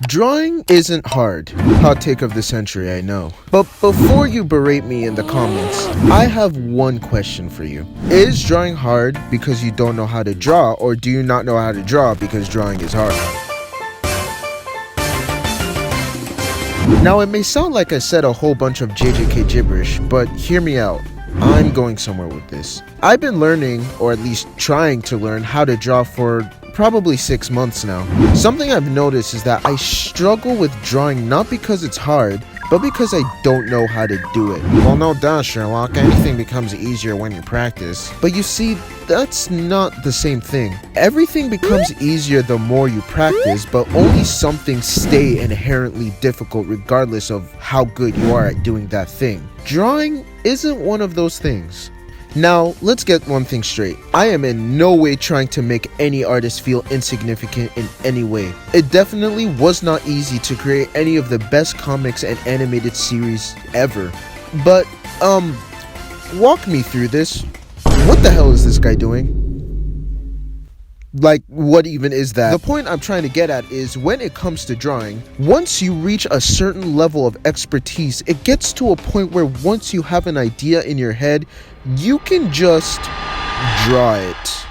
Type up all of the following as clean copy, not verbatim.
Drawing isn't hard. Hot take of the century, I know. But before you berate me in the comments, I have one question for you. Is drawing hard because you don't know how to draw, or do you not know how to draw because drawing is hard? Now, it may sound like I said a whole bunch of JJK gibberish, but hear me out. I'm going somewhere with this. I've been learning, or at least trying to learn, how to draw for probably 6 months now. Something I've noticed is that I struggle with drawing not because it's hard, but because I don't know how to do it. Well, no duh, Sherlock. Anything becomes easier when you practice. But you see, that's not the same thing. Everything becomes easier the more you practice, but only some things stay inherently difficult regardless of how good you are at doing that thing. Drawing isn't one of those things. Now, let's get one thing straight. I am in no way trying to make any artist feel insignificant in any way. It definitely was not easy to create any of the best comics and animated series ever. But, walk me through this. What the hell is this guy doing? Like, what even is that? The point I'm trying to get at is, when it comes to drawing, once you reach a certain level of expertise, it gets to a point where once you have an idea in your head, you can just draw it.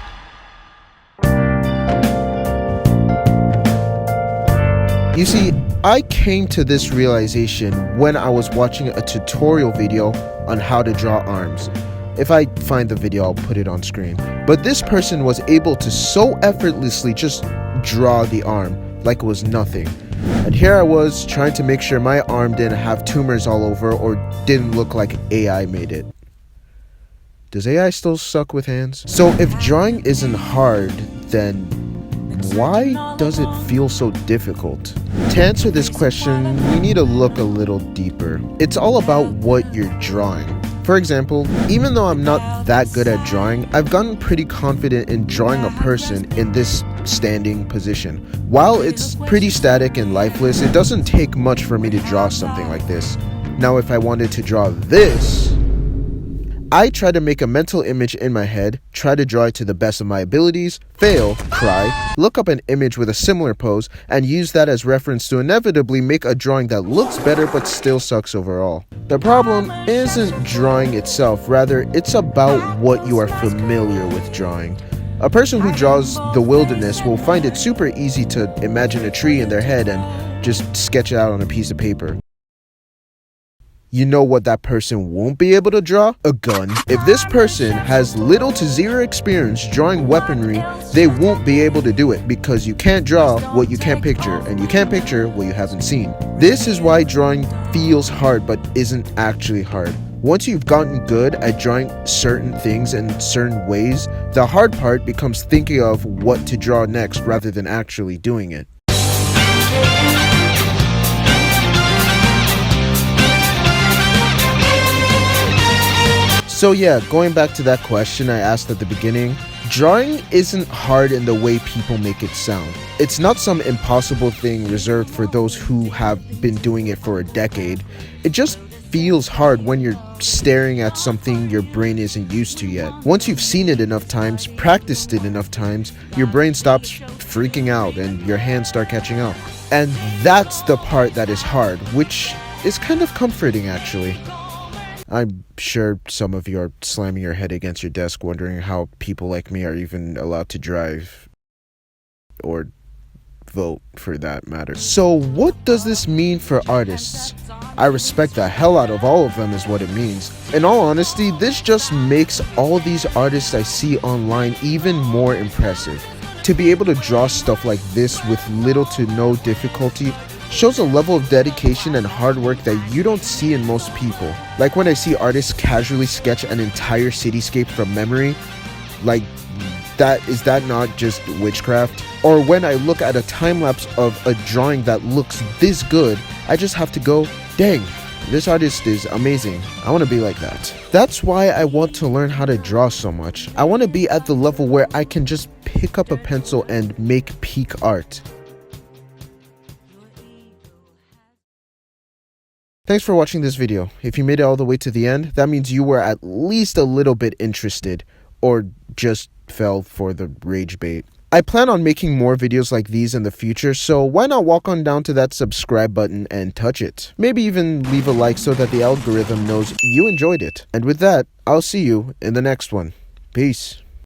You see, I came to this realization when I was watching a tutorial video on how to draw arms. If I find the video, I'll put it on screen. But this person was able to so effortlessly just draw the arm like it was nothing. And here I was trying to make sure my arm didn't have tumors all over or didn't look like AI made it. Does AI still suck with hands? So if drawing isn't hard, then why does it feel so difficult? To answer this question, we need to look a little deeper. It's all about what you're drawing. For example, even though I'm not that good at drawing, I've gotten pretty confident in drawing a person in this standing position. While it's pretty static and lifeless, it doesn't take much for me to draw something like this. Now, if I wanted to draw this, I try to make a mental image in my head, try to draw it to the best of my abilities, fail, cry, look up an image with a similar pose, and use that as reference to inevitably make a drawing that looks better but still sucks overall. The problem isn't drawing itself, rather it's about what you are familiar with drawing. A person who draws the wilderness will find it super easy to imagine a tree in their head and just sketch it out on a piece of paper. You know what that person won't be able to draw? A gun. If this person has little to zero experience drawing weaponry, they won't be able to do it because you can't draw what you can't picture, and you can't picture what you haven't seen. This is why drawing feels hard but isn't actually hard. Once you've gotten good at drawing certain things in certain ways, the hard part becomes thinking of what to draw next rather than actually doing it. So yeah, going back to that question I asked at the beginning, drawing isn't hard in the way people make it sound. It's not some impossible thing reserved for those who have been doing it for a decade. It just feels hard when you're staring at something your brain isn't used to yet. Once you've seen it enough times, practiced it enough times, your brain stops freaking out and your hands start catching up. And that's the part that is hard, which is kind of comforting actually. I'm sure some of you are slamming your head against your desk wondering how people like me are even allowed to drive or vote for that matter. So what does this mean for artists? I respect the hell out of all of them is what it means. In all honesty, this just makes all these artists I see online even more impressive. To be able to draw stuff like this with little to no difficulty shows a level of dedication and hard work that you don't see in most people. Like when I see artists casually sketch an entire cityscape from memory, like is that not just witchcraft? Or when I look at a time-lapse of a drawing that looks this good, I just have to go, dang, this artist is amazing. I want to be like that. That's why I want to learn how to draw so much. I want to be at the level where I can just pick up a pencil and make peak art. Thanks for watching this video. If you made it all the way to the end, that means you were at least a little bit interested, or just fell for the rage bait. I plan on making more videos like these in the future, so why not walk on down to that subscribe button and touch it? Maybe even leave a like so that the algorithm knows you enjoyed it. And with that, I'll see you in the next one. Peace.